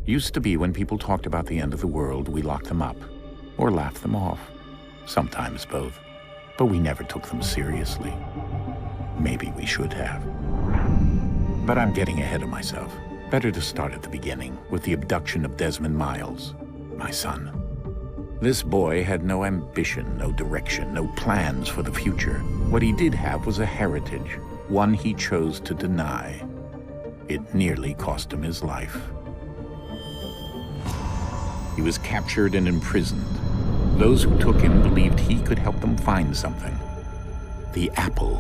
Used to be when people talked about the end of the world, we locked them up, or laughed them off. Sometimes both. But we never took them seriously. Maybe we should have. But I'm getting ahead of myself. Better to start at the beginning, with the abduction of Desmond Miles, my son. This boy had no ambition, no direction, no plans for the future. What he did have was a heritage, one he chose to deny. It nearly cost him his life. He was captured and imprisoned. Those who took him believed he could help them find something. The apple.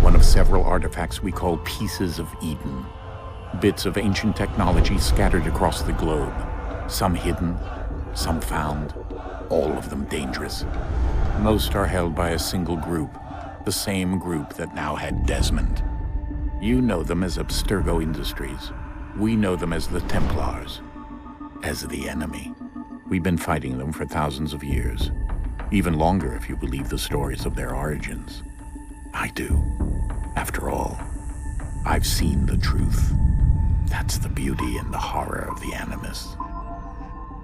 One of several artifacts we call pieces of Eden. Bits of ancient technology scattered across the globe. Some hidden, some found, all of them dangerous. Most are held by a single group, the same group that now had Desmond. You know them as Abstergo Industries. We know them as the Templars, as the enemy. We've been fighting them for thousands of years, even longer if you believe the stories of their origins. I do. After all, I've seen the truth. That's the beauty and the horror of the Animus.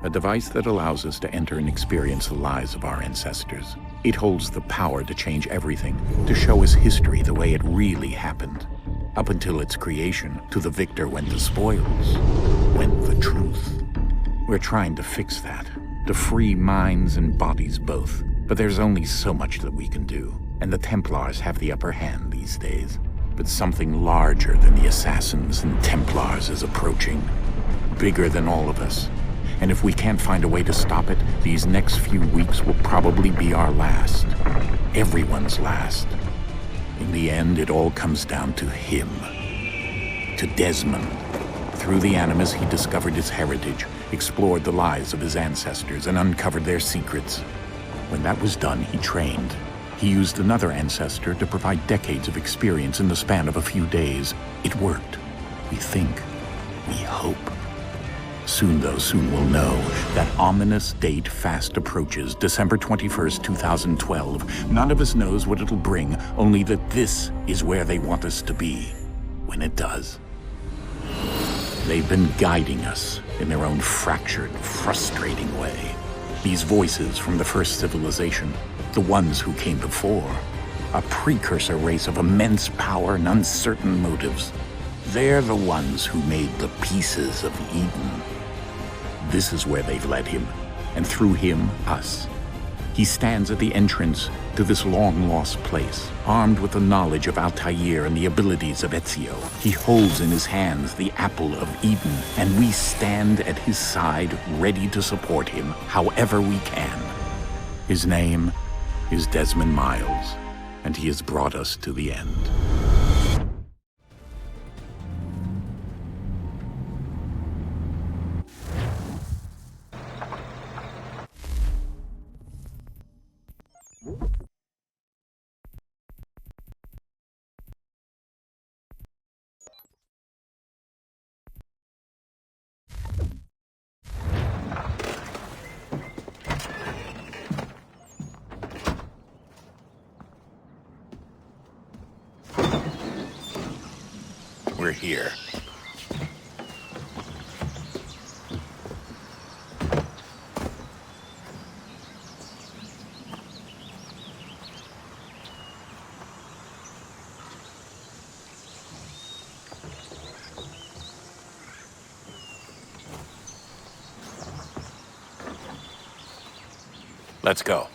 A device that allows us to enter and experience the lives of our ancestors. It holds the power to change everything, to show us history the way it really happened. Up until its creation, to the victor went the spoils, went the truth. We're trying to fix that, to free minds and bodies both. But there's only so much that we can do, and the Templars have the upper hand these days. But something larger than the Assassins and Templars is approaching, bigger than all of us. And if we can't find a way to stop it, these next few weeks will probably be our last. Everyone's last. In the end, it all comes down to him. To Desmond. Through the Animus, he discovered his heritage, explored the lives of his ancestors, and uncovered their secrets. When that was done, he trained. He used another ancestor to provide decades of experience in the span of a few days. It worked. We think. We hope. Soon, though, soon we'll know. That ominous date fast approaches, December 21st, 2012. None of us knows what it'll bring, only that this is where they want us to be, when it does. They've been guiding us in their own fractured, frustrating way. These voices from the first civilization, the ones who came before, a precursor race of immense power and uncertain motives. They're the ones who made the pieces of Eden. This is where they've led him, and through him, us. He stands at the entrance to this long-lost place, armed with the knowledge of Altair and the abilities of Ezio. He holds in his hands the apple of Eden, and we stand at his side, ready to support him however we can. His name is Desmond Miles, and he has brought us to the end. We're here. Let's go.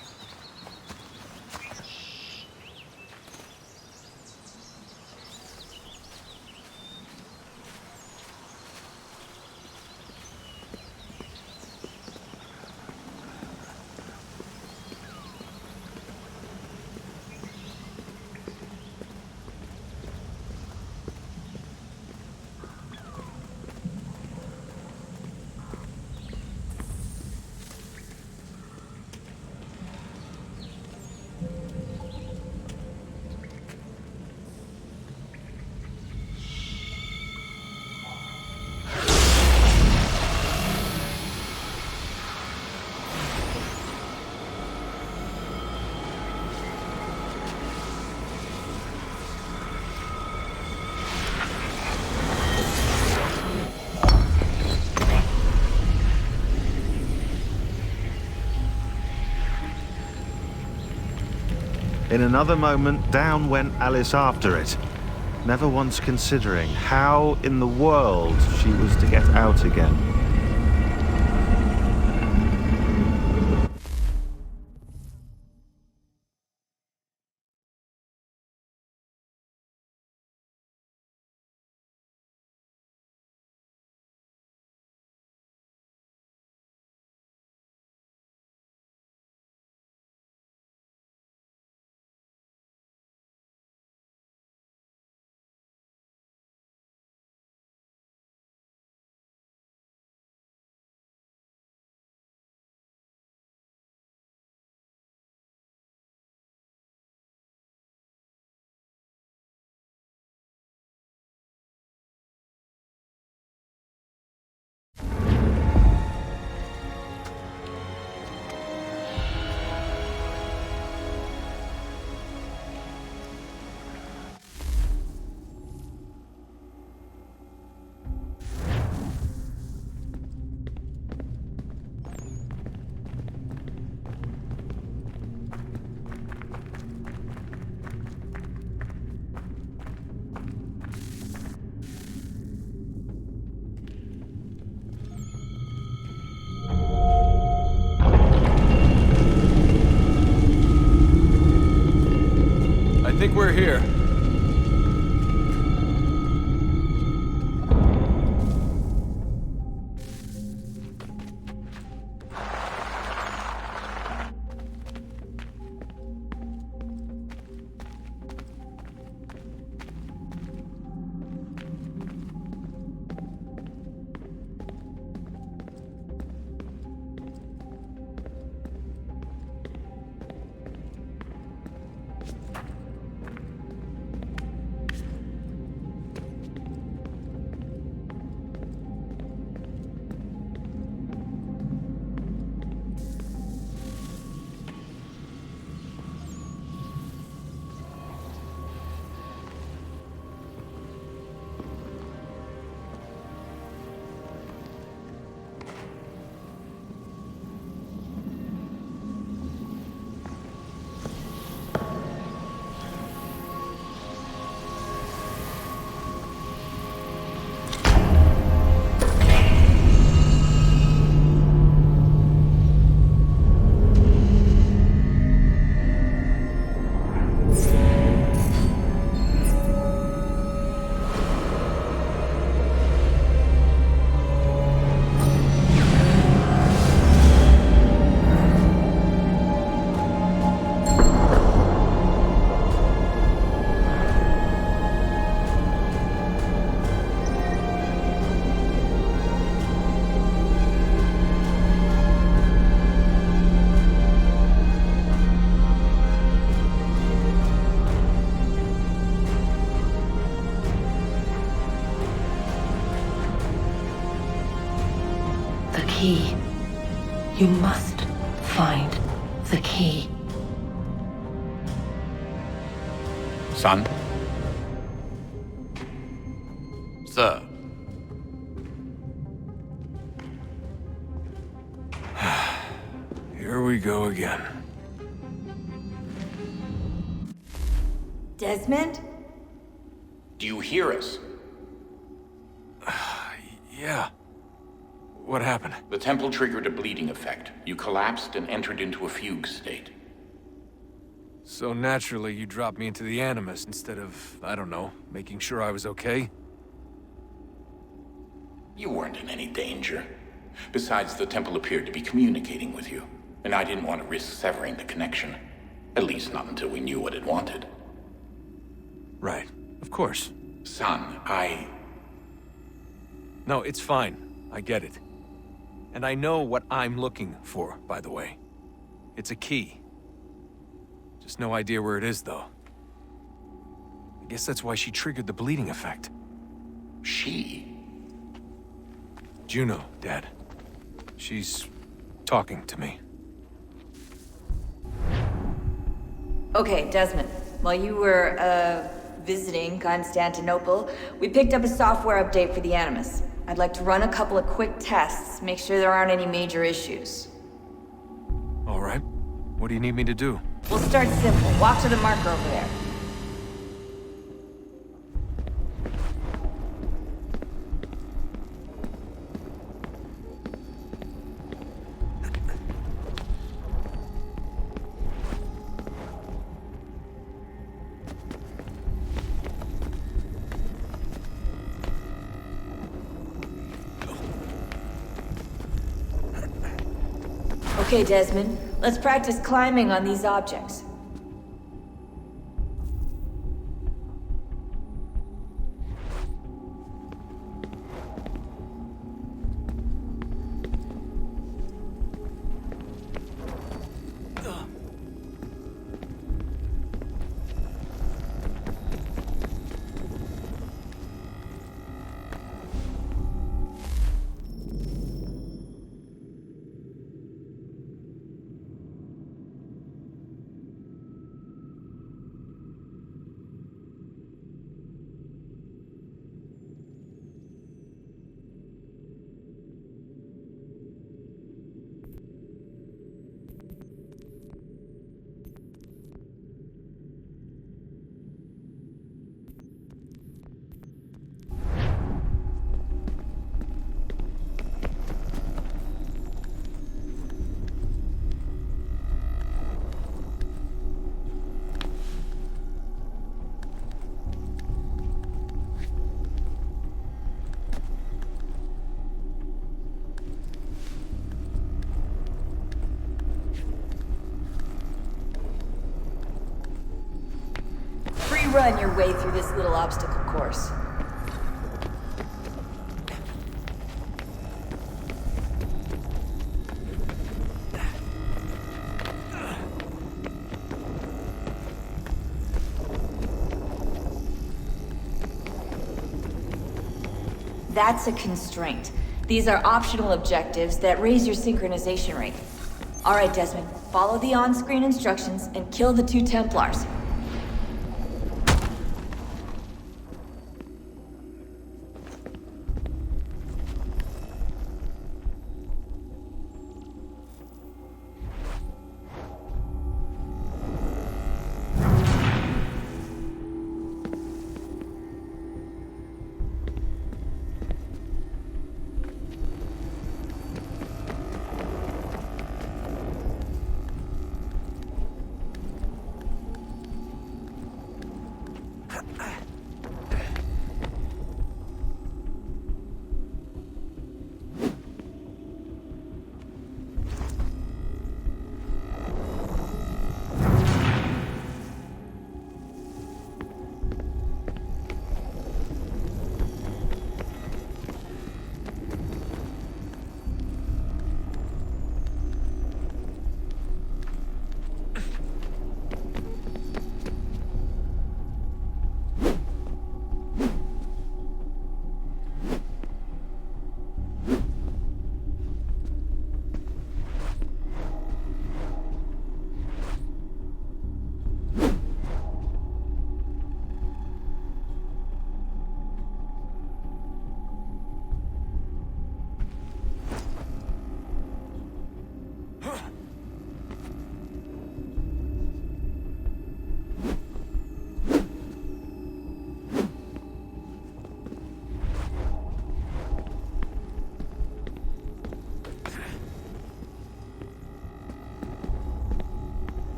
In another moment, down went Alice after it, never once considering how in the world she was to get out again. I think we're here. Key. You must find the key. Son? Sir. Here we go again. Desmond? Do you hear us? Yeah. What happened? The temple triggered a bleeding effect. You collapsed and entered into a fugue state. So naturally, you dropped me into the Animus instead of, I don't know, making sure I was okay? You weren't in any danger. Besides, the temple appeared to be communicating with you, and I didn't want to risk severing the connection. At least not until we knew what it wanted. Right. Of course. Son, No, it's fine. I get it. And I know what I'm looking for, by the way. It's a key. Just no idea where it is, though. I guess that's why she triggered the bleeding effect. She? Juno, Dad. She's talking to me. Okay, Desmond. While you were, visiting Constantinople, we picked up a software update for the Animus. I'd like to run a couple of quick tests, make sure there aren't any major issues. All right. What do you need me to do? We'll start simple. Walk to the marker over there. Okay, Desmond. Let's practice climbing on these objects. Run your way through this little obstacle course. That's a constraint. These are optional objectives that raise your synchronization rate. All right, Desmond, follow the on-screen instructions and kill the 2 Templars.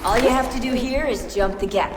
All you have to do here is jump the gap.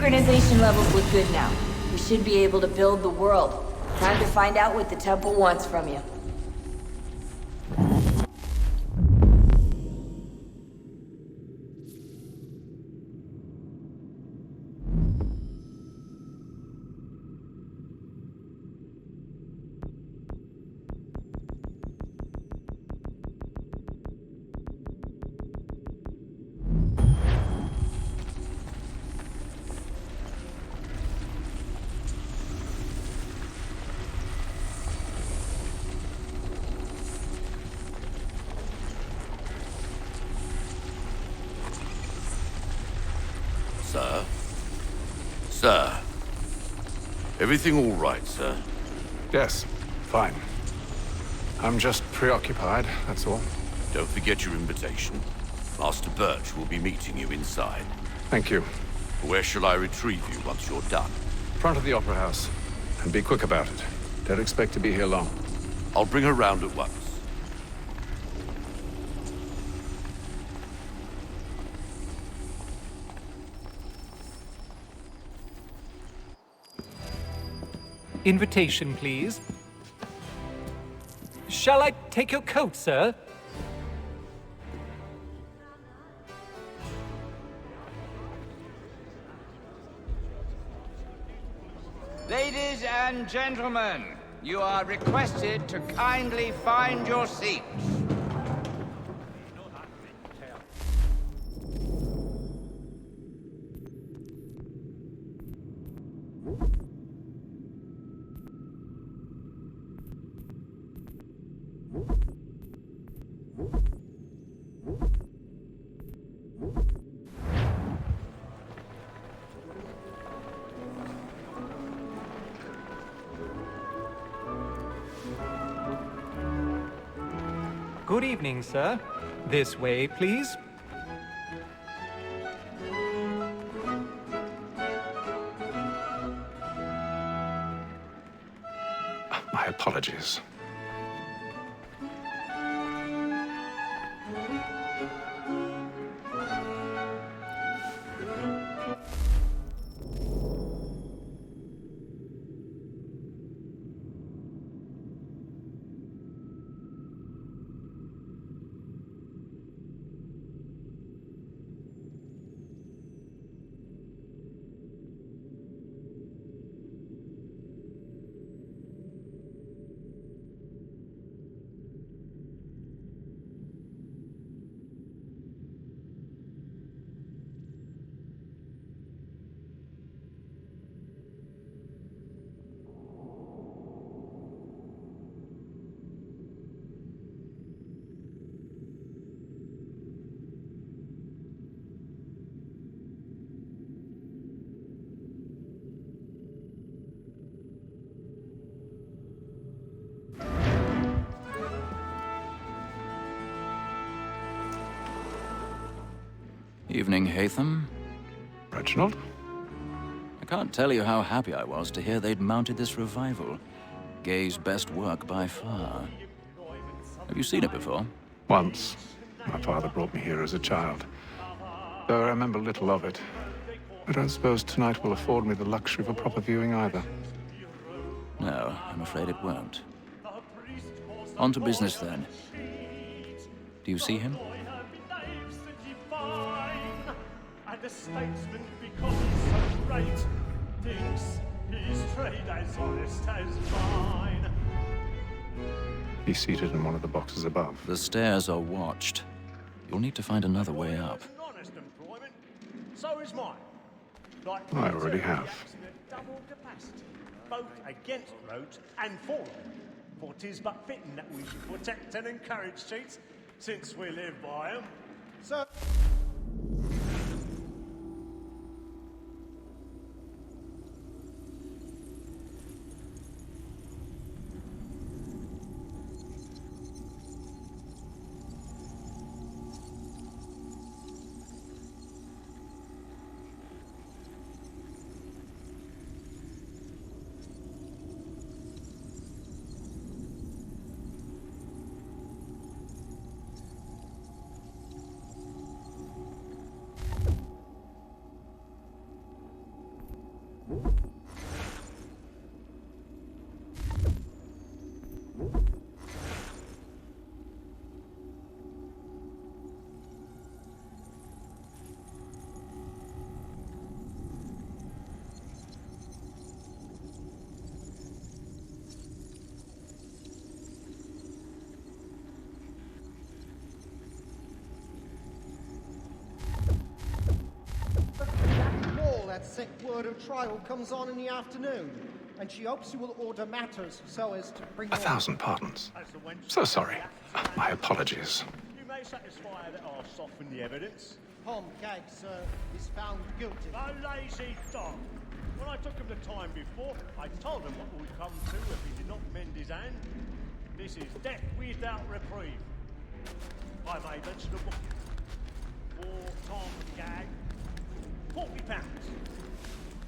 Synchronization levels look good now. We should be able to build the world. Time to find out what the temple wants from you. Sir? Sir? Everything all right, sir? Yes, fine. I'm just preoccupied, that's all. Don't forget your invitation. Master Birch will be meeting you inside. Thank you. Where shall I retrieve you once you're done? Front of the Opera House. And be quick about it. Don't expect to be here long. I'll bring her round at once. Invitation, please. Shall I take your coat, sir? Ladies and gentlemen, you are requested to kindly find your seats. Good evening, sir. This way, please. My apologies. Evening, Hatham. Reginald? I can't tell you how happy I was to hear they'd mounted this revival. Gay's best work by far. Have you seen it before? Once. My father brought me here as a child. Though I remember little of it. I don't suppose tonight will afford me the luxury of a proper viewing either. No, I'm afraid it won't. On to business, then. Do you see him? And a statesman, because he's so great, thinks his trade as honest as mine. He's seated in one of the boxes above. The stairs are watched. You'll need to find another way up. Honest employment, so is mine. Like I already have. double capacity, both against roads and for them. For 'tis but fitting that we should protect and encourage cheats, since we live by 'em. So. heard her trial comes on in the afternoon, and she hopes you will order matters so as to bring... 1,000 pardons. So sorry. My apologies. You may satisfy that I'll soften the evidence. Tom Gag, sir, is found guilty. A lazy dog. When I took him the time before, I told him what would come to if he did not mend his hand. This is death without reprieve. I made mention of booking. For Tom Gag, £40.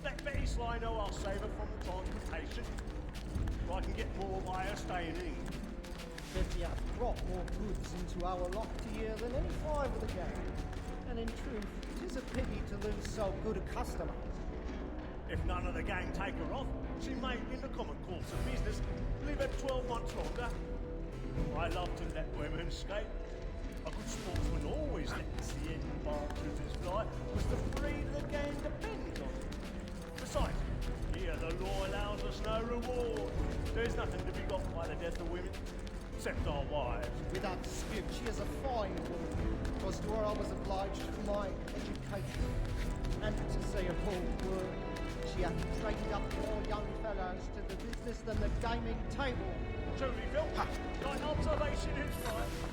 Let Betty Sly know I'll save her from the transportation, so I can get more by her staying in. Betty has brought more goods into our loft here than any five of the gang. And in truth, it is a pity to lose so good a customer. If none of the gang take her off, she may, in the common course of business, live her 12 months longer. I love to let women escape. A good sportsman always lets the end partridges fly, because the breed of the game depends on it. Besides, here the law allows us no reward. There's nothing to be got by the death of women, except our wives. Without dispute, she is a fine woman, because to her I was obliged for my education. And to say a whole word, she hath trained up more young fellows to the business than the gaming table. Truly, Phil, my observation is right.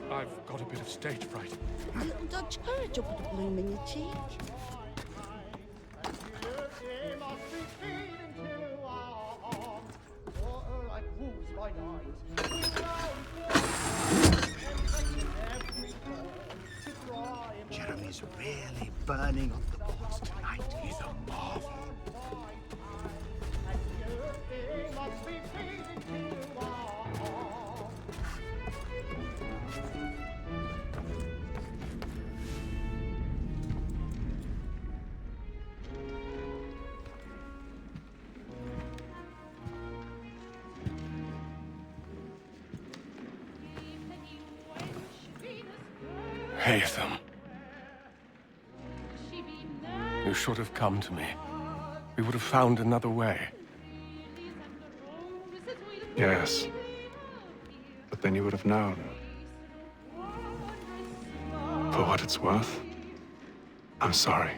I've got a bit of stage fright. A little Dutch courage will put a bloom in your cheek. Jeremy's really burning up the boards tonight. He's a marvel. Haytham. You should have come to me. We would have found another way. Yes. But then you would have known. For what it's worth, I'm sorry.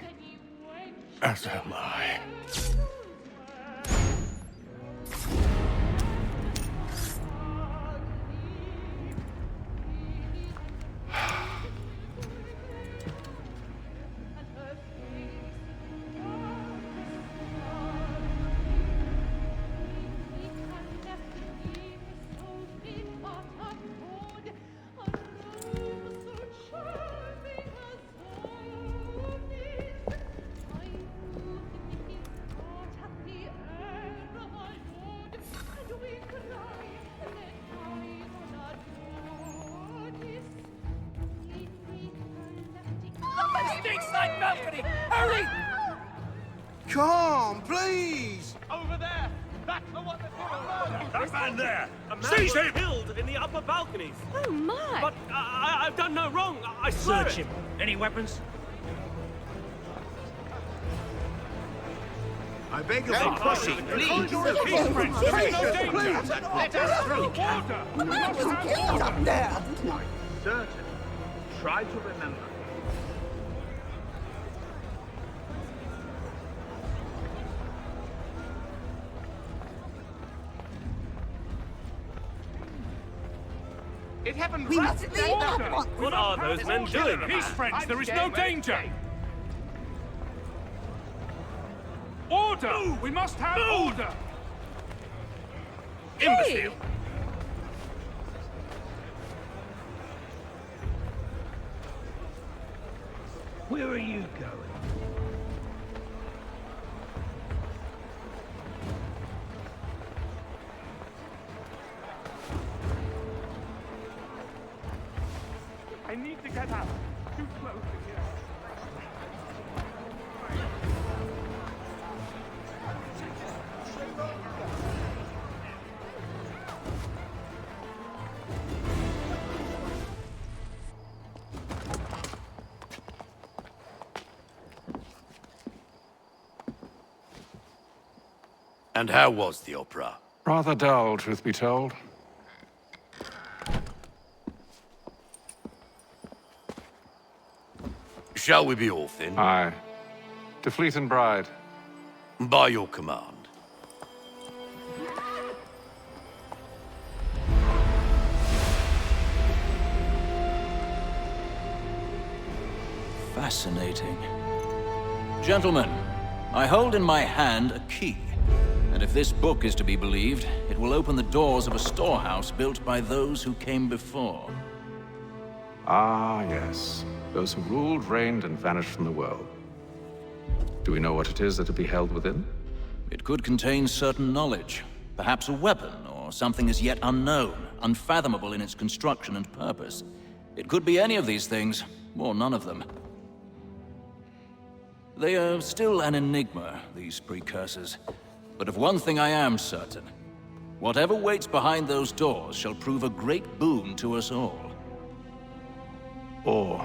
As am I. Hurry! Come, please! Over there! That's the one that did a murder! That man there! A man Seize was him! killed in the upper balconies! Oh, my! But I've done no wrong, I swear Search it. him. Any weapons? I beg your pardon. Please! Please, friends, there is no danger! Let us through. Order! We must have order. Up there. Certain. Try to remember. It happened We right must at leave that at once. What are those men doing? Peace, friends, there is no I'm danger! scared. Order! We must have order! Hey! Where are you going? And how was the opera? Rather dull, truth be told. Shall we be off then? Aye. To Fleet and Bride. By your command. Fascinating. Gentlemen, I hold in my hand a key. And if this book is to be believed, it will open the doors of a storehouse built by those who came before. Ah, yes. Those who ruled, reigned, and vanished from the world. Do we know what it is that will be held within? It could contain certain knowledge. Perhaps a weapon, or something as yet unknown, unfathomable in its construction and purpose. It could be any of these things, or none of them. They are still an enigma, these precursors. But of one thing I am certain. Whatever waits behind those doors shall prove a great boon to us all. Or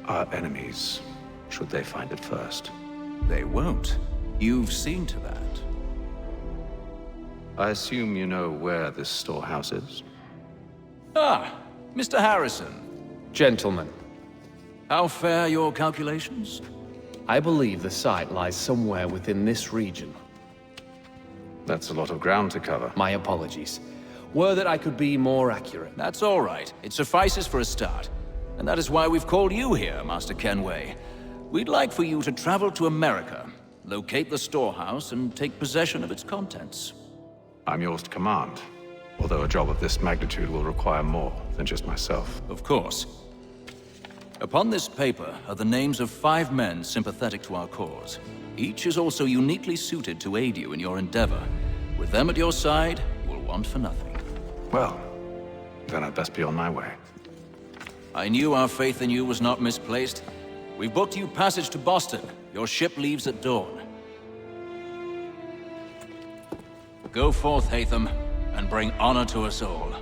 our enemies, should they find it first. They won't. You've seen to that. I assume you know where this storehouse is? Ah, Mr. Harrison. Gentlemen, How fare your calculations? I believe the site lies somewhere within this region. That's a lot of ground to cover. My apologies. Were that I could be more accurate. That's all right. It suffices for a start. And that is why we've called you here, Master Kenway. We'd like for you to travel to America, locate the storehouse, and take possession of its contents. I'm yours to command, although a job of this magnitude will require more than just myself. Of course. Upon this paper are the names of 5 men sympathetic to our cause. Each is also uniquely suited to aid you in your endeavor. With them at your side, you will want for nothing. Well, then I'd best be on my way. I knew our faith in you was not misplaced. We've booked you passage to Boston. Your ship leaves at dawn. Go forth, Hatham, and bring honor to us all.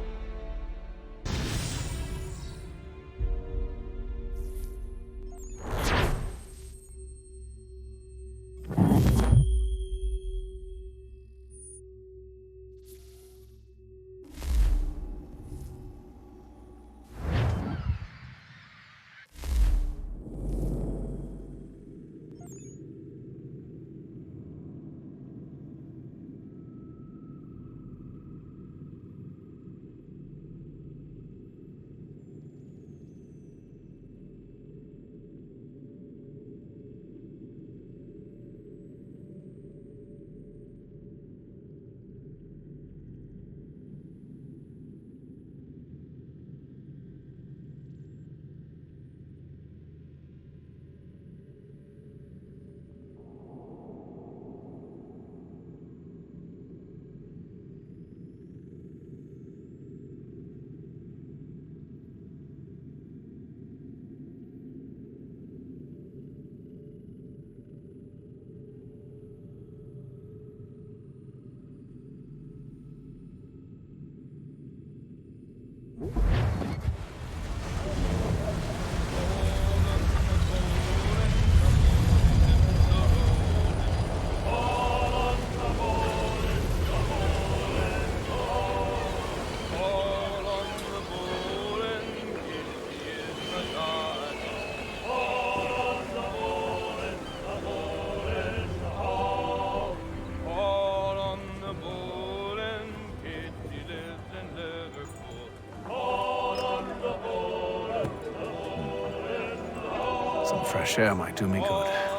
Some fresh air might do me good.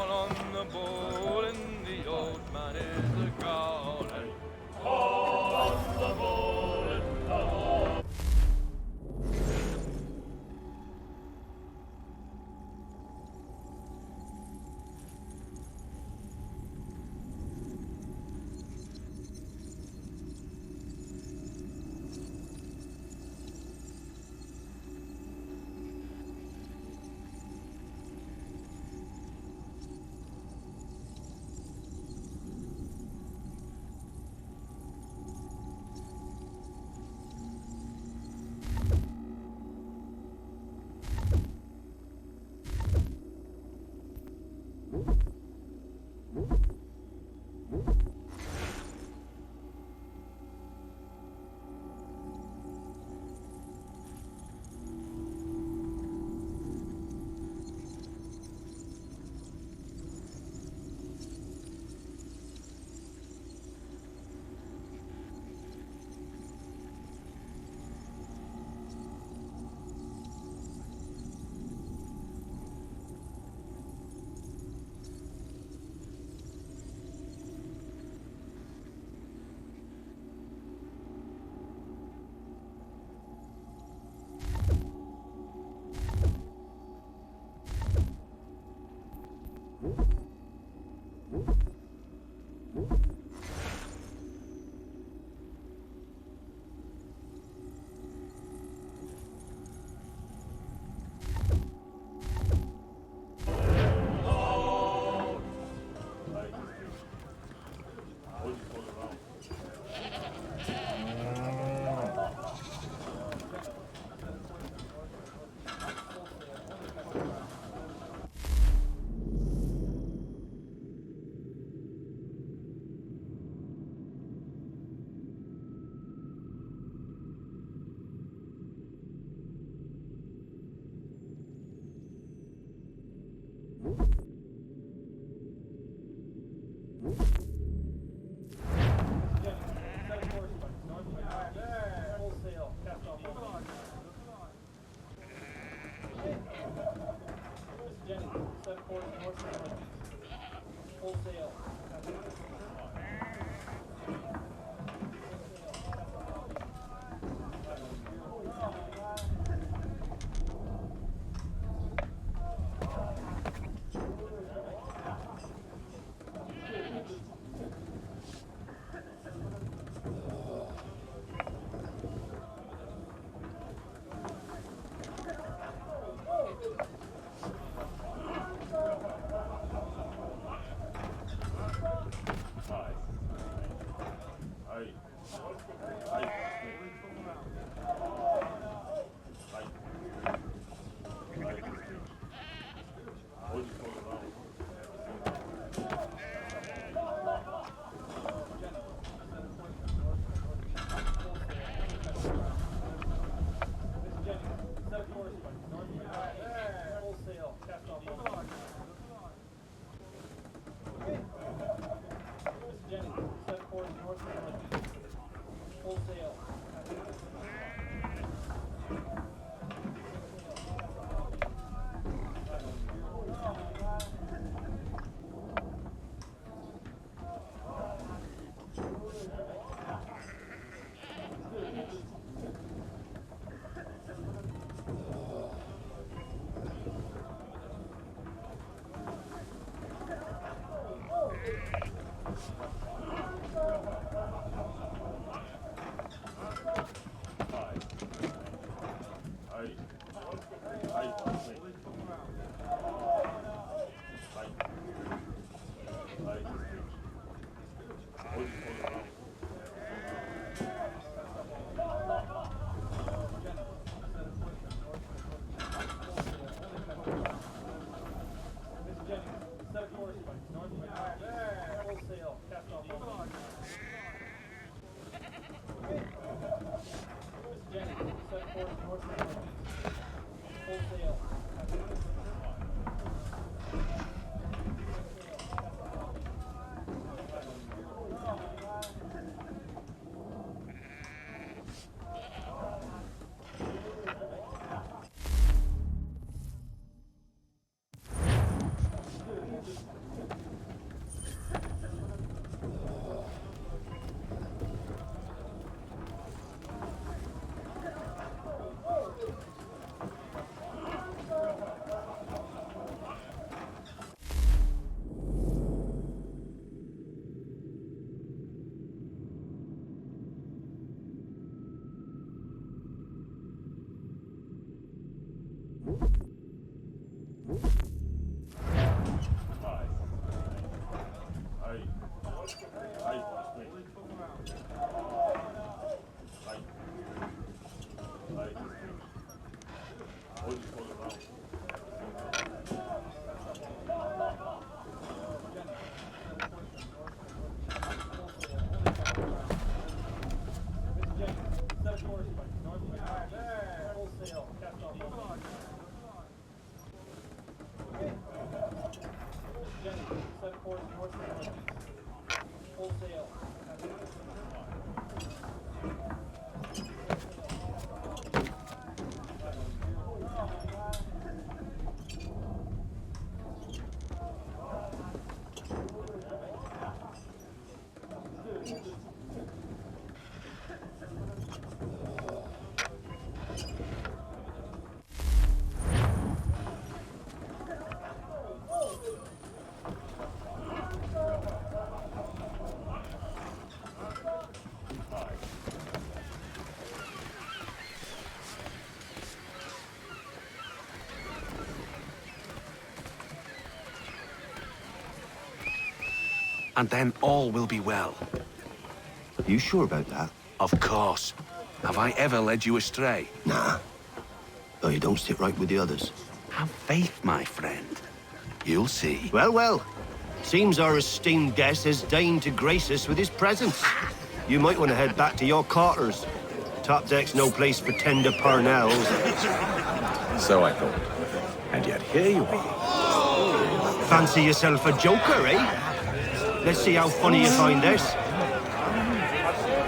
and then all will be well. You sure about that? Of course. Have I ever led you astray? Nah. Though you don't sit right with the others. Have faith, my friend. You'll see. Well, well. Seems our esteemed guest has deigned to grace us with his presence. You might want to head back to your quarters. Top deck's no place for tender parnells. So I thought. And yet here you are. Fancy yourself a joker, eh? Let's see how funny you find this.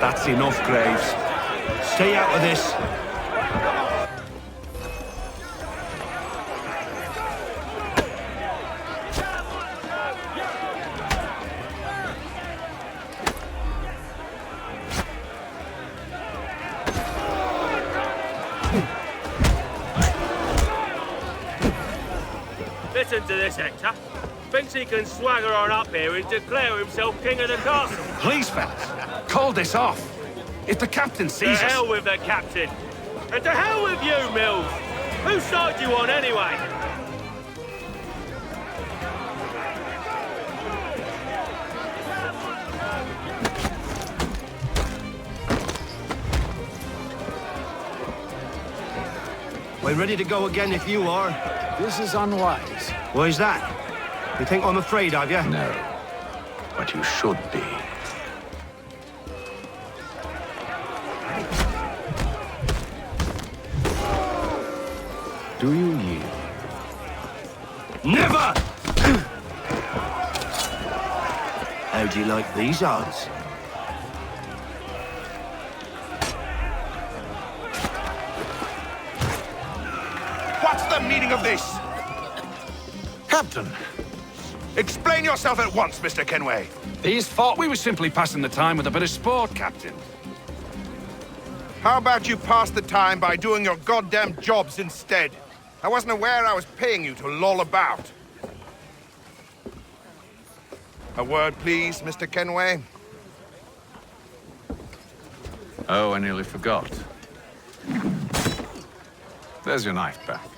That's enough, Graves. Stay out of this. Listen to this, Hector. Thinks he can swagger on up here and declare himself king of the castle. Please, fellas, call this off. If the captain sees us... To hell with the captain. And to hell with you, Mills. Whose side you on, anyway? We're ready to go again if you are. This is unwise. Why's that? You think I'm afraid of you? No. But you should be. Do you yield? Never! How do you like these odds? What's the meaning of this? Captain! Explain yourself at once, Mr. Kenway. These thought we were simply passing the time with a bit of sport, Captain. How about you pass the time by doing your goddamn jobs instead? I wasn't aware I was paying you to loll about. A word, please, Mr. Kenway. Oh, I nearly forgot. There's your knife back.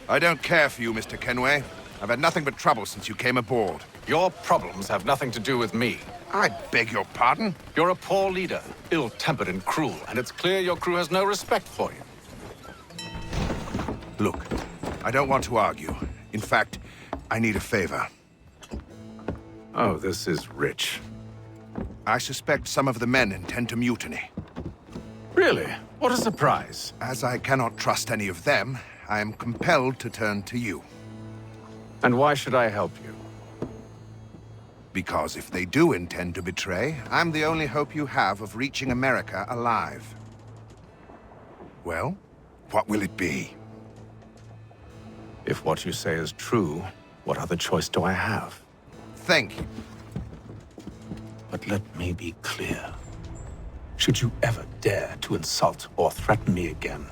I don't care for you, Mr. Kenway. I've had nothing but trouble since you came aboard. Your problems have nothing to do with me. I beg your pardon? You're a poor leader, ill-tempered and cruel, and it's clear your crew has no respect for you. Look, I don't want to argue. In fact, I need a favor. Oh, this is rich. I suspect some of the men intend to mutiny. Really? What a surprise. As I cannot trust any of them, I am compelled to turn to you. And why should I help you? Because if they do intend to betray, I'm the only hope you have of reaching America alive. Well, what will it be? If what you say is true, what other choice do I have? Thank you. But let me be clear. Should you ever dare to insult or threaten me again,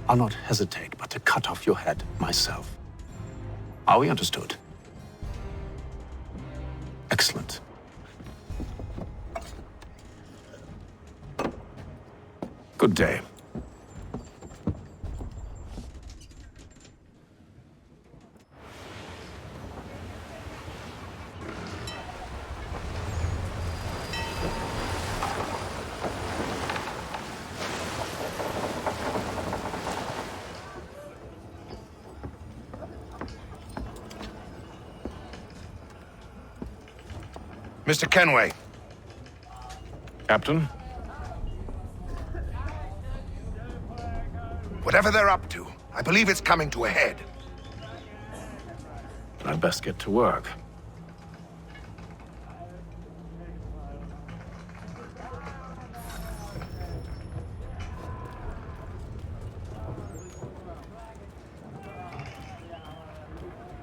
I'll not hesitate but to cut off your head myself. Are we understood? Excellent. Good day. Mr. Kenway. Captain? Whatever they're up to, I believe it's coming to a head. I'd best get to work.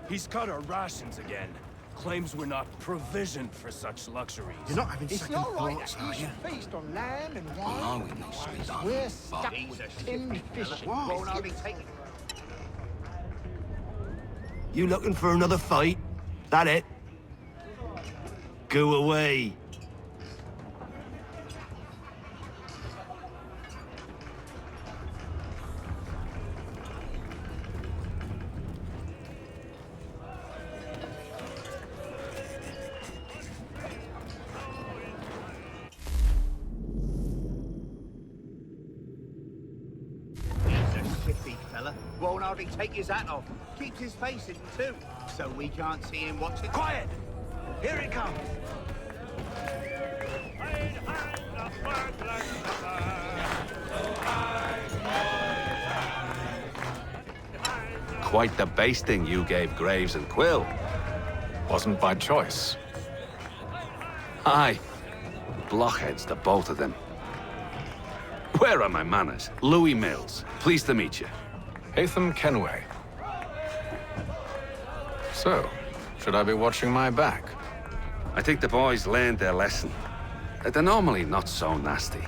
He's cut our rations again. Claims we're not provisioned for such luxuries. You're not having It's second not right thoughts, that are you you? should feast on lamb and wine. Oh, we must be done. We're stuck with tinned fish. You looking for another fight? That it? Go away. fella. Won't hardly take his hat off. Keeps his face hidden too, so we can't see him watching. Quiet! Here it comes! Quite the basting you gave Graves and Quill. Wasn't by choice. Aye. Blockheads, the both of them. Where are my manners? Louis Mills. Pleased to meet you. Hatham Kenway. So, should I be watching my back? I think the boys learned their lesson. They're normally not so nasty.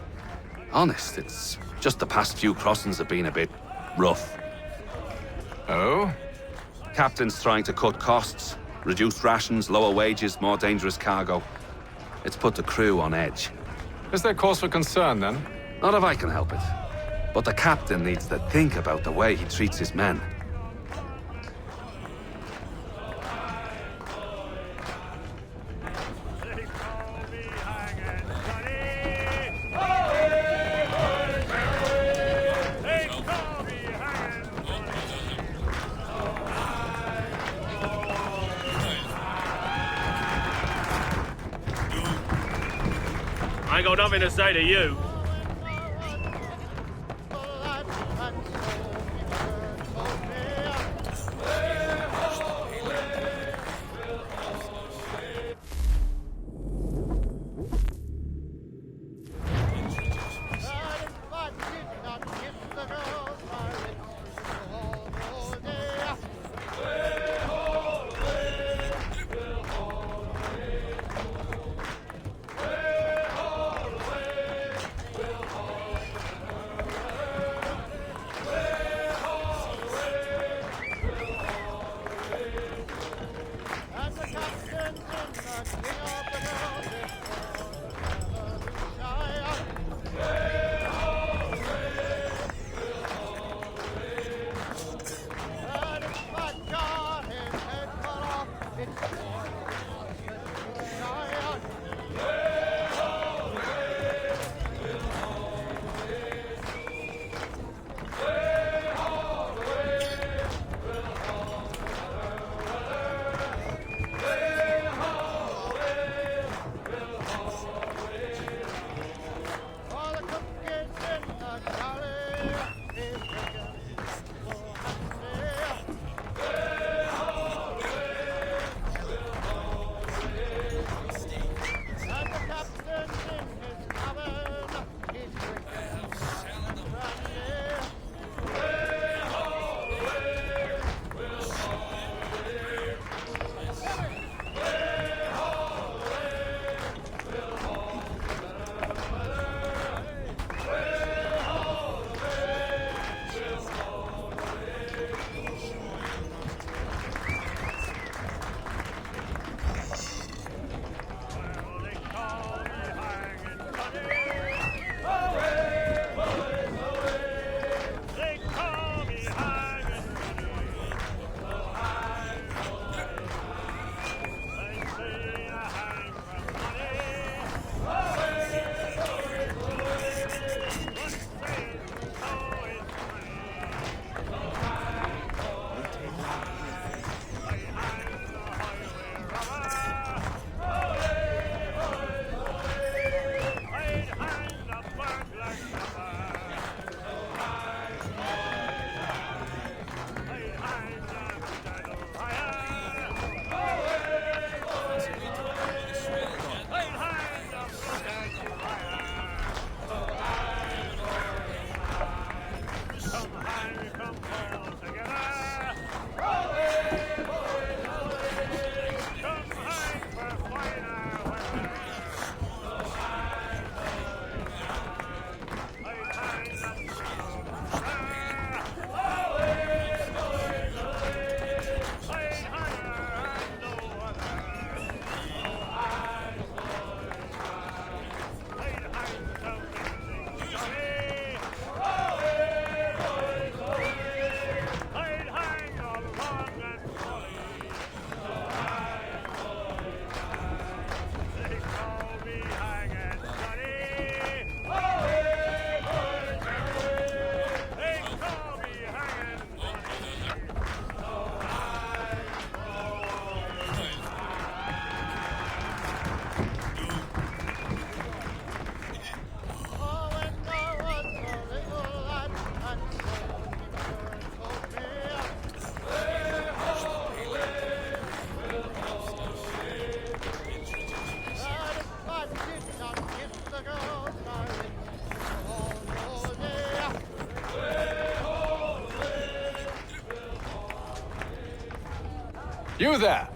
Honest, it's just the past few crossings have been a bit rough. Oh? Captain's trying to cut costs. Reduced rations, lower wages, more dangerous cargo. It's put the crew on edge. Is there cause for concern, then? Not if I can help it. But the captain needs to think about the way he treats his men. I ain't got nothing to say to you. You there.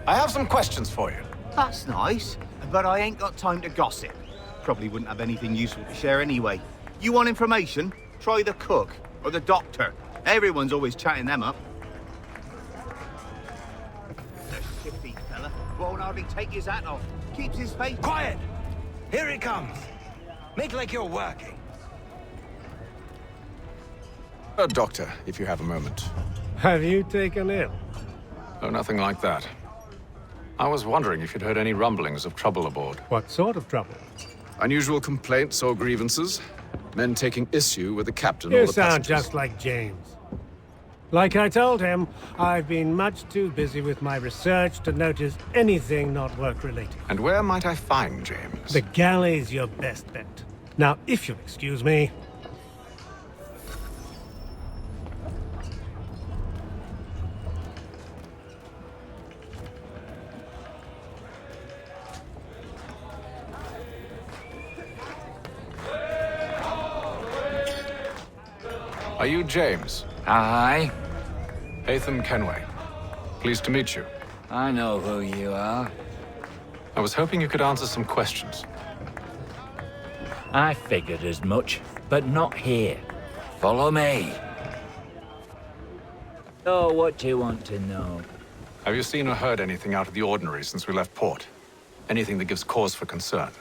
I have some questions for you. That's nice, but I ain't got time to gossip. Probably wouldn't have anything useful to share anyway. You want information? Try the cook or the doctor. Everyone's always chatting them up. The shifty fella won't hardly take his hat off. Keeps his face... Quiet! Here he comes. Make like you're working. Doctor, if you have a moment. Have you taken ill? Oh, nothing like that. I was wondering if you'd heard any rumblings of trouble aboard. What sort of trouble? Unusual complaints or grievances? Men taking issue with the captain or You the sound passengers? just like James. Like I told him, I've been much too busy with my research to notice anything not work-related. And where might I find James? The galley's your best bet. Now, if you'll excuse me... Are you James? Aye. Hatham Kenway. Pleased to meet you. I know who you are. I was hoping you could answer some questions. I figured as much, but not here. Follow me. So, what do you want to know? Have you seen or heard anything out of the ordinary since we left port? Anything that gives cause for concern?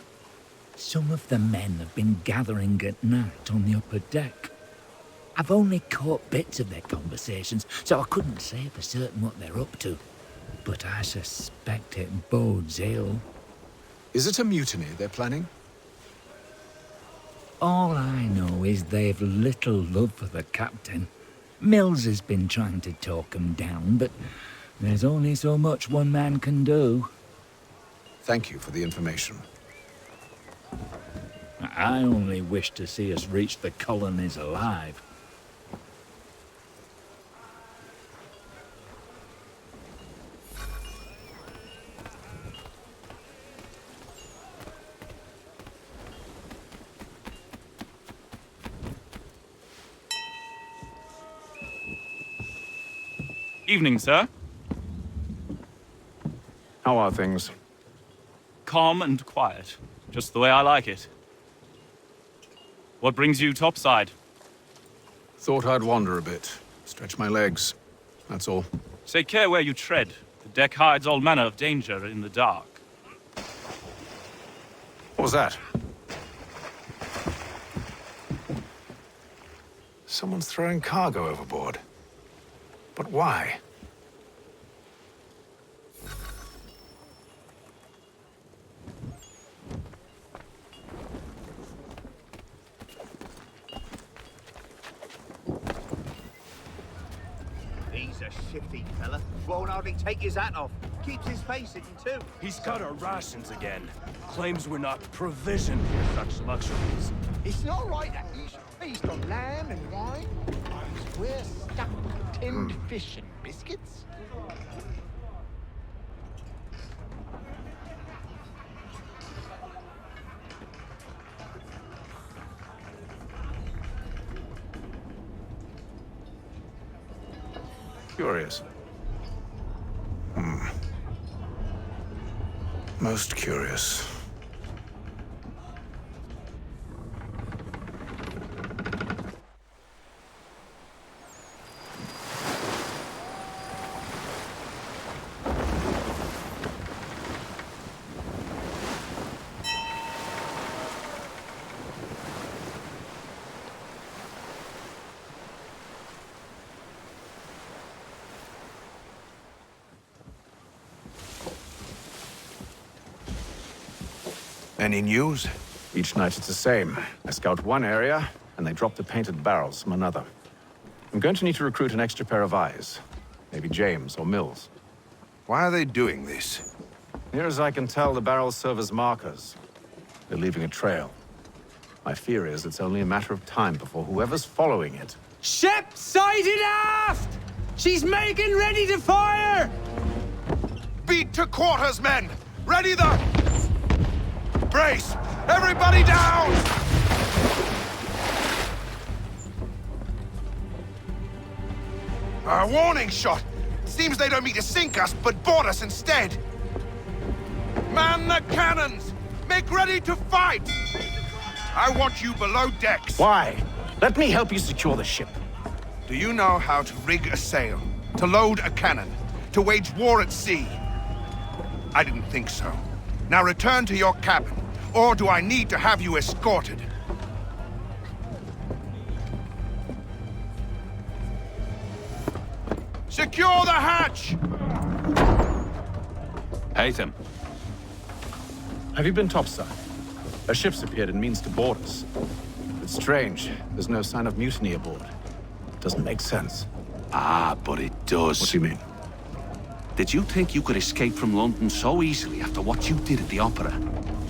Some of the men have been gathering at night on the upper deck. I've only caught bits of their conversations, so I couldn't say for certain what they're up to. But I suspect it bodes ill. Is it a mutiny they're planning? All I know is they've little love for the captain. Mills has been trying to talk 'em down, but there's only so much one man can do. Thank you for the information. I only wish to see us reach the colonies alive. Evening, sir. How are things? Calm and quiet. Just the way I like it. What brings you topside? Thought I'd wander a bit. Stretch my legs. That's all. Take care where you tread. The deck hides all manner of danger in the dark. What was that? Someone's throwing cargo overboard. But why? He's a shifty fella. Won't hardly take his hat off. Keeps his face hidden too. He's cut our rations again. Claims we're not provisioned for such luxuries. It's not right that you should feast on lamb and wine. We're stuck with tinned fish and biscuits. Curious. Most curious. Any news? Each night it's the same. I scout one area, and they drop the painted barrels from another. I'm going to need to recruit an extra pair of eyes. Maybe James or Mills. Why are they doing this? Near as I can tell, the barrels serve as markers. They're leaving a trail. My fear is it's only a matter of time before whoever's following it... Ship sighted aft! She's making ready to fire! Beat to quarters, men! Ready the... Brace! Everybody down! A warning shot! Seems they don't mean to sink us, but board us instead. Man the cannons! Make ready to fight! I want you below decks. Why? Let me help you secure the ship. Do you know how to rig a sail? To load a cannon? To wage war at sea? I didn't think so. Now return to your cabin, or do I need to have you escorted? Secure the hatch! Haytham. Have you been topside? A ship's appeared and means to board us. It's strange. There's no sign of mutiny aboard. Doesn't make sense. Ah, but it does. What do you mean? Did you think you could escape from London so easily after what you did at the opera?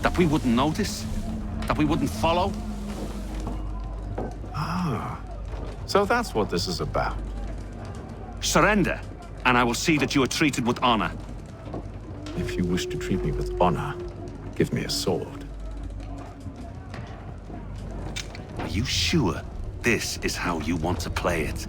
That we wouldn't notice? That we wouldn't follow? Ah. So that's what this is about. Surrender, and I will see that you are treated with honor. If you wish to treat me with honor, give me a sword. Are you sure this is how you want to play it?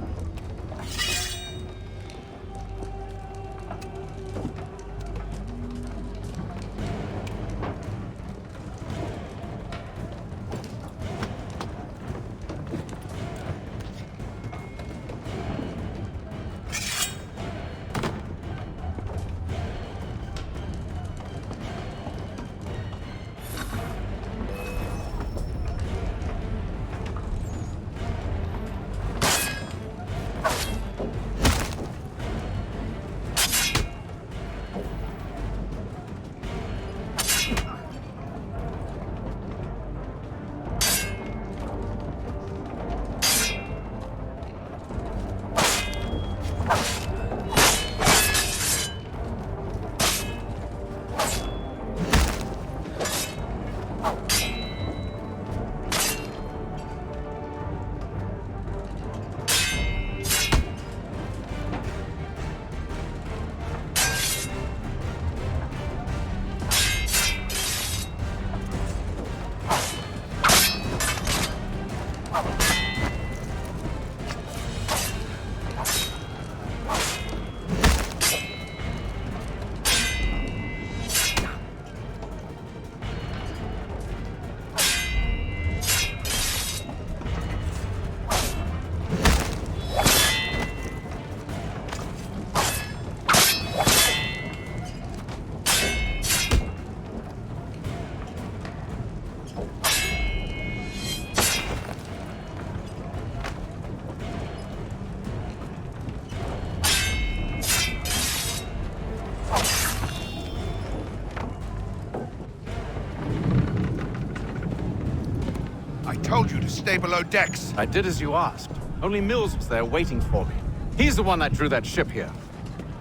Told you to stay below decks. I did as you asked. Only Mills was there waiting for me. He's the one that drew that ship here.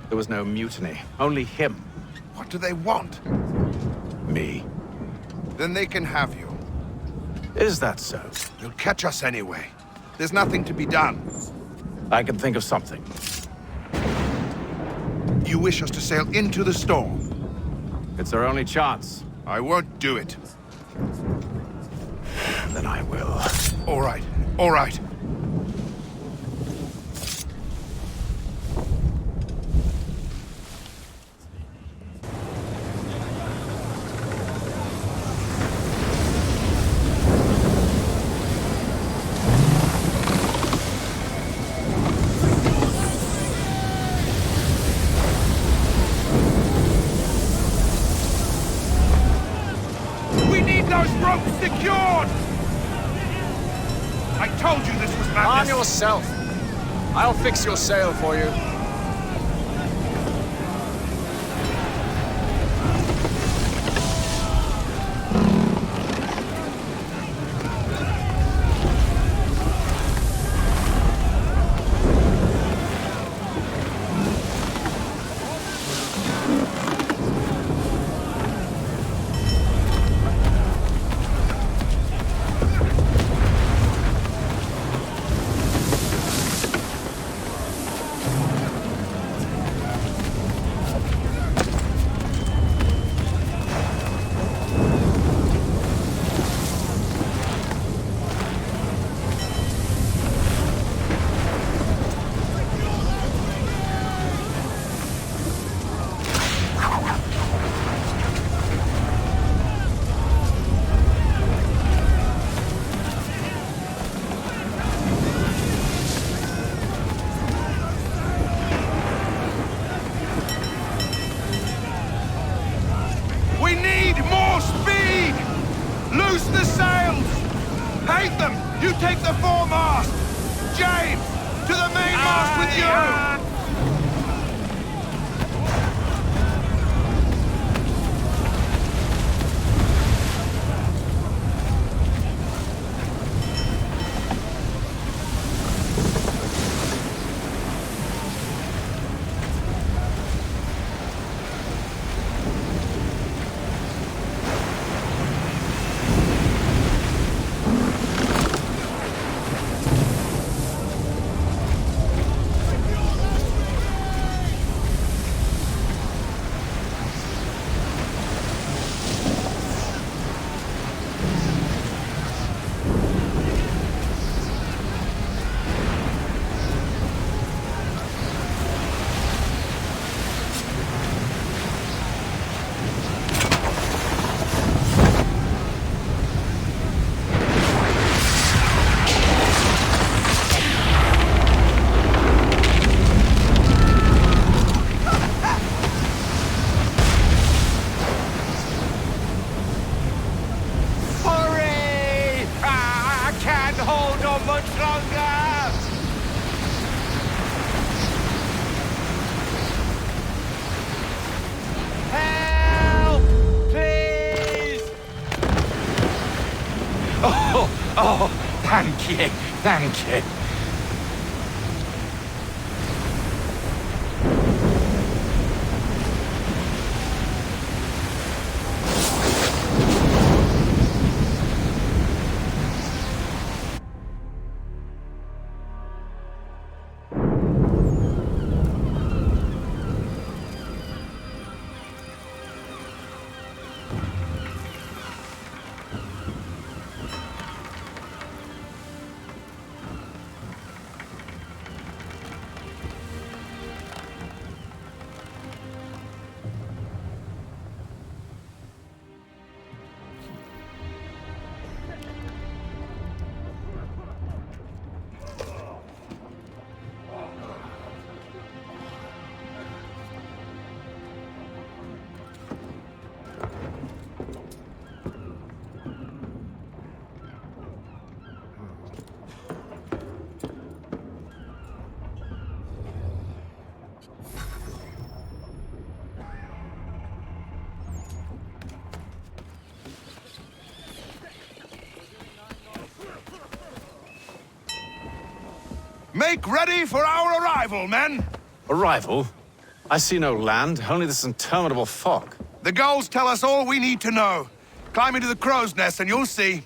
There was no mutiny, only him. What do they want? Me. Then they can have you. Is that so? You'll catch us anyway. There's nothing to be done. I can think of something. You wish us to sail into the storm? It's our only chance. I won't do it. Then I will. All right, all right. We need those ropes secured! I told you this was madness! Arm yourself. I'll fix your sail for you. them! You take the foremast! James! To the mainmast with you! Oh, thank you, thank you. Make ready for our arrival, men! Arrival? I see no land, only this interminable fog. The gulls tell us all we need to know. Climb into the crow's nest and you'll see.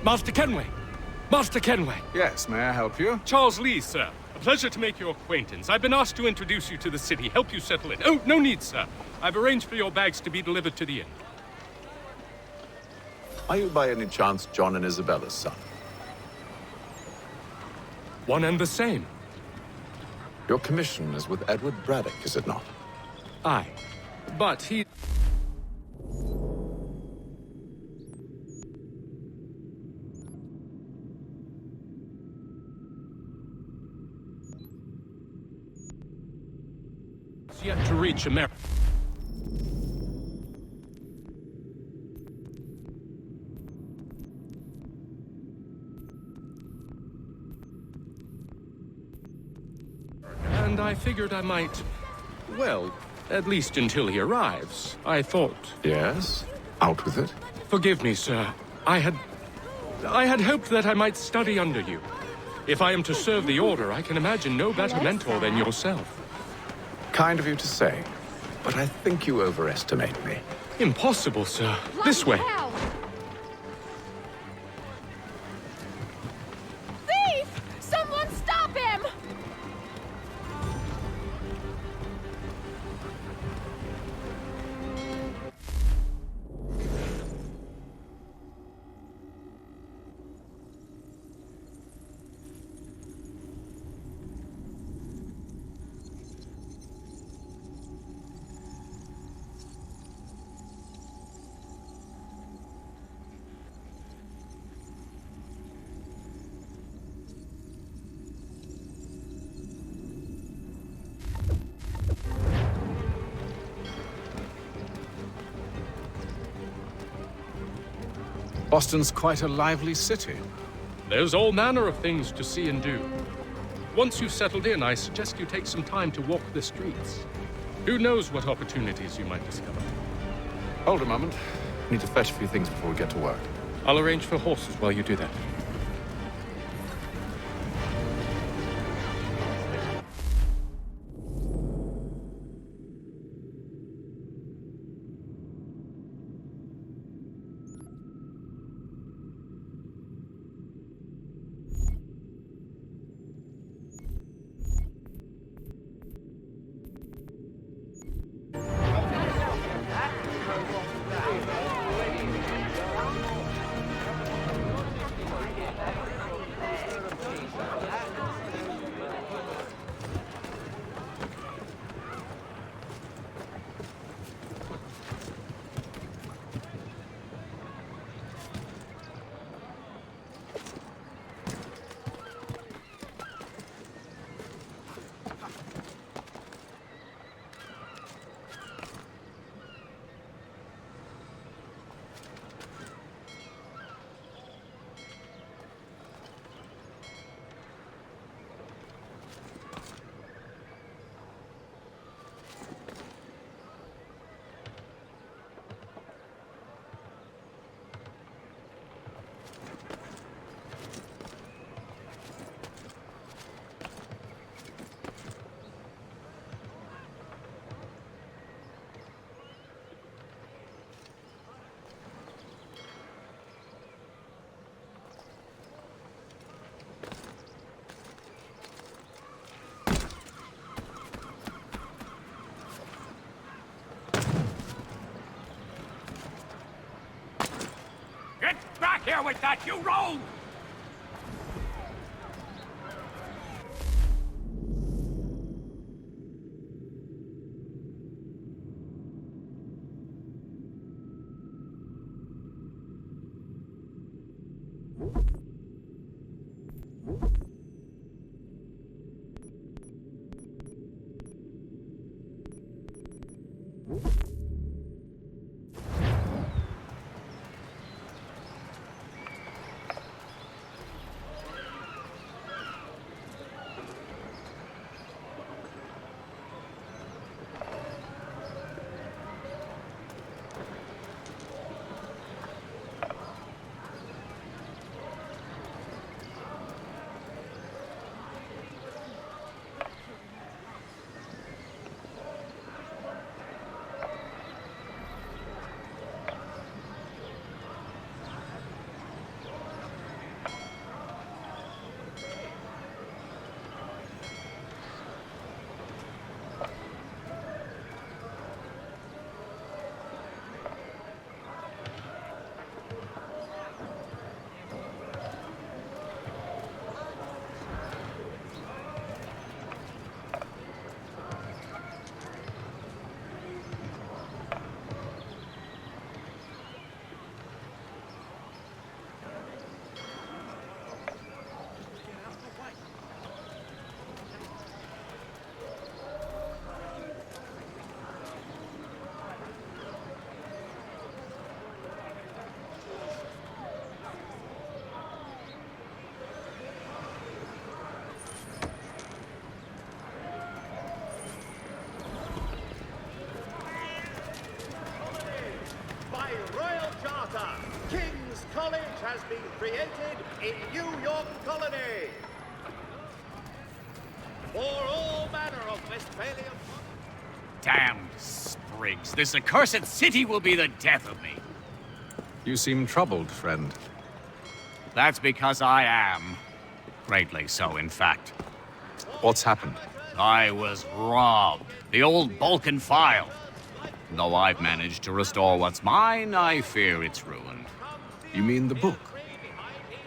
Master Kenway! Master Kenway! Yes, may I help you? Charles Lee, sir. A pleasure to make your acquaintance. I've been asked to introduce you to the city, help you settle in. Oh, no need, sir. I've arranged for your bags to be delivered to the inn. Are you by any chance John and Isabella's son? One and the same. Your commission is with Edward Braddock, is it not? Aye. But he... yet to reach America. And I figured I might, well, at least until he arrives, I thought. Yes? Out with it? Forgive me, sir. I had hoped that I might study under you. If I am to serve the Order, I can imagine no better mentor than yourself. Kind of you to say, but I think you overestimate me. Impossible, sir. This way. Thief! Someone stop him! Boston's quite a lively city. There's all manner of things to see and do. Once you've settled in, I suggest you take some time to walk the streets. Who knows what opportunities you might discover. Hold a moment. I need to fetch a few things before we get to work. I'll arrange for horses while you do that. Back here with that, you rogue! royal charter, King's College has been created in New York Colony. For all manner of Westphalian... Damned sprigs. This accursed city will be the death of me. You seem troubled, friend. That's because I am. Greatly so, in fact. What's happened? I was robbed. The old Balkan file. Though I've managed to restore what's mine, I fear it's ruined. You mean the book?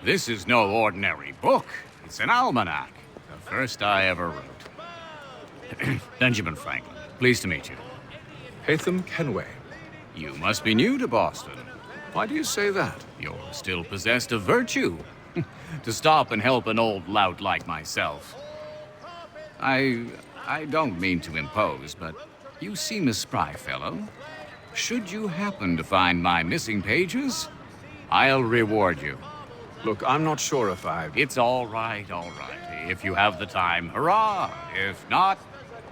This is no ordinary book. It's an almanac. The first I ever wrote. Benjamin Franklin, pleased to meet you. Hatham Kenway. You must be new to Boston. Why do you say that? You're still possessed of virtue. To stop and help an old lout like myself. I don't mean to impose, but you seem a spry fellow. Should you happen to find my missing pages, I'll reward you. Look, I'm not sure if I... It's all right, all right. If you have the time, hurrah! If not,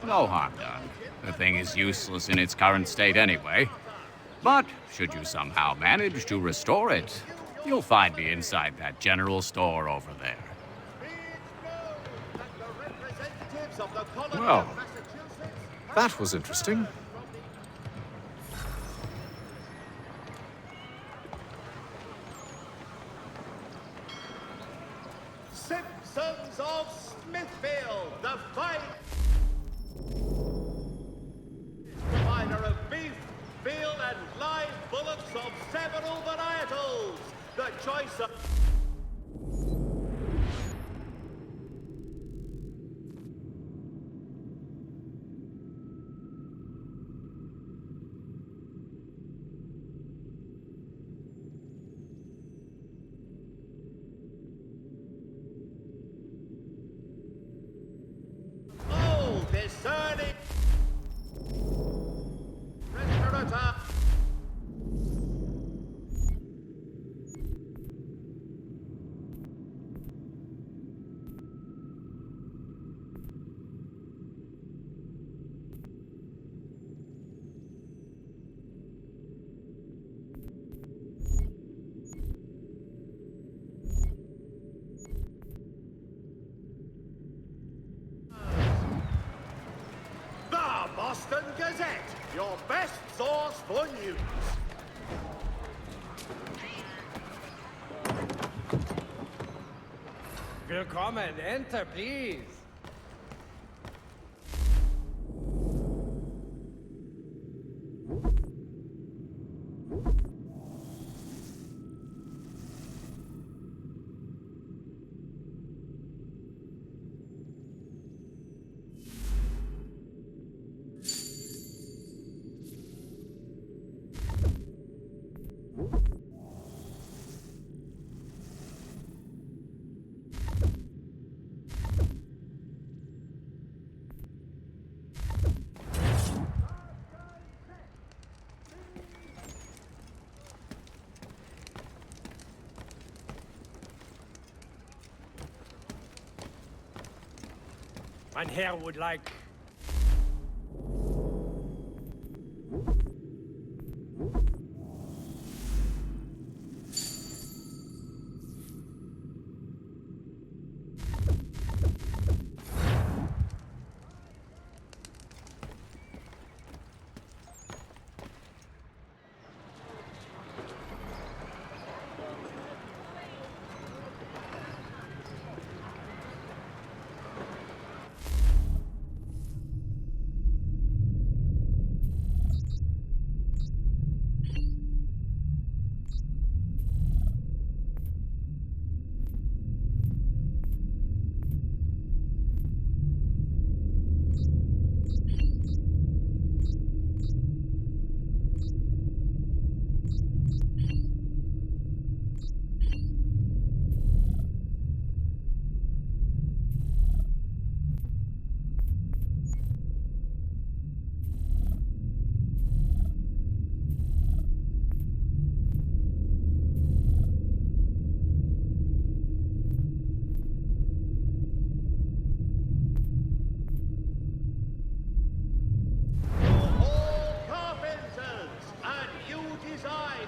no harm done. The thing is useless in its current state anyway. But should you somehow manage to restore it, you'll find me inside that general store over there. Well, that was interesting. Simpsons of Smithfield, the fight provider of beef, veal, and live bullocks of several varietals. The choice of... discerning restaurateur. Boston Gazette, your best source for news. Willkommen, enter, please. Mein Herr would like...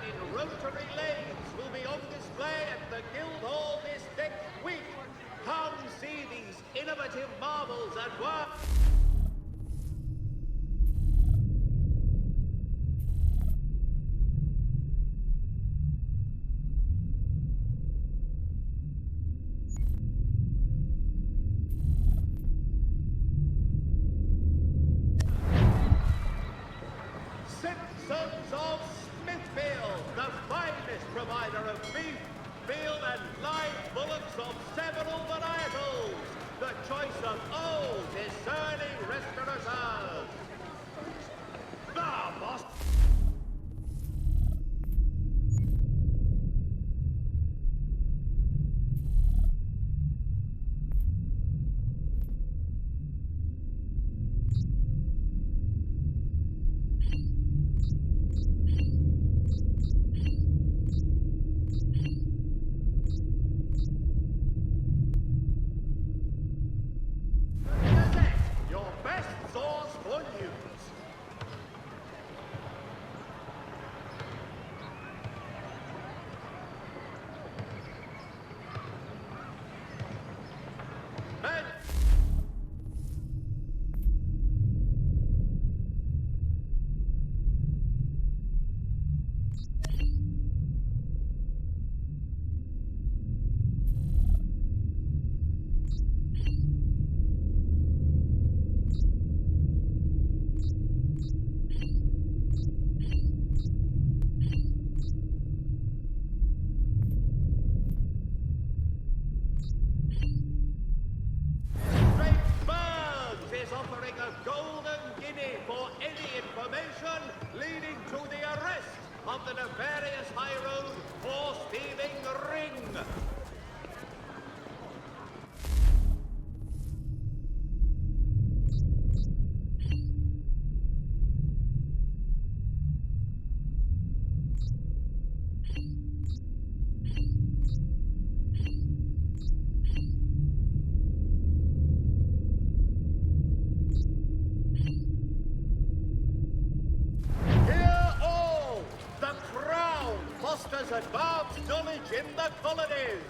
in rotary lathes will be on display at the Guildhall this next week. Come see these innovative marvels at work. Simpsons of Smithfield, the finest provider of beef, veal and live bullocks of several varietals. The choice of old, discerning restaurateurs. The boss. Your best source for news. Men. Is offering a golden guinea for any information leading to the arrest of the nefarious high road horse thieving ring. Hear all! The Crown fosters advanced knowledge in the colonies.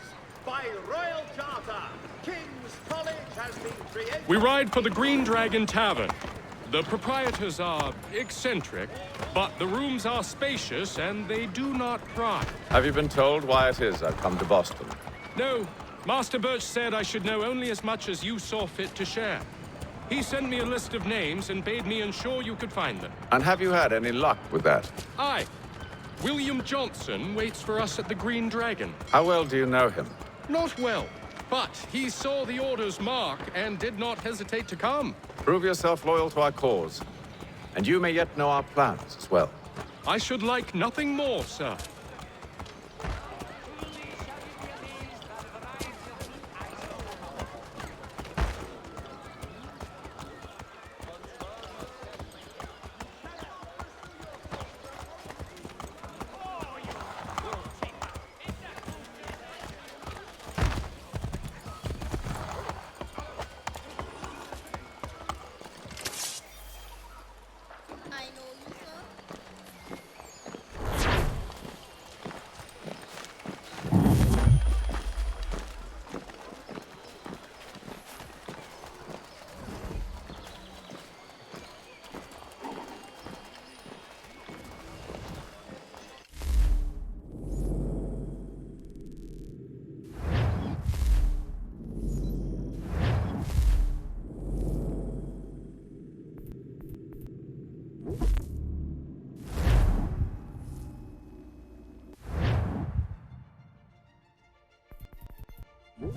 By royal charter, King's College has been created. We ride for the Green Dragon Tavern. The proprietors are eccentric, but the rooms are spacious and they do not pry. Have you been told why it is I've come to Boston? No, Master Birch said I should know only as much as you saw fit to share. He sent me a list of names and bade me ensure you could find them. And have you had any luck with that? Aye. William Johnson waits for us at the Green Dragon. How well do you know him? Not well, but he saw the order's mark and did not hesitate to come. Prove yourself loyal to our cause, and you may yet know our plans as well. I should like nothing more, sir. You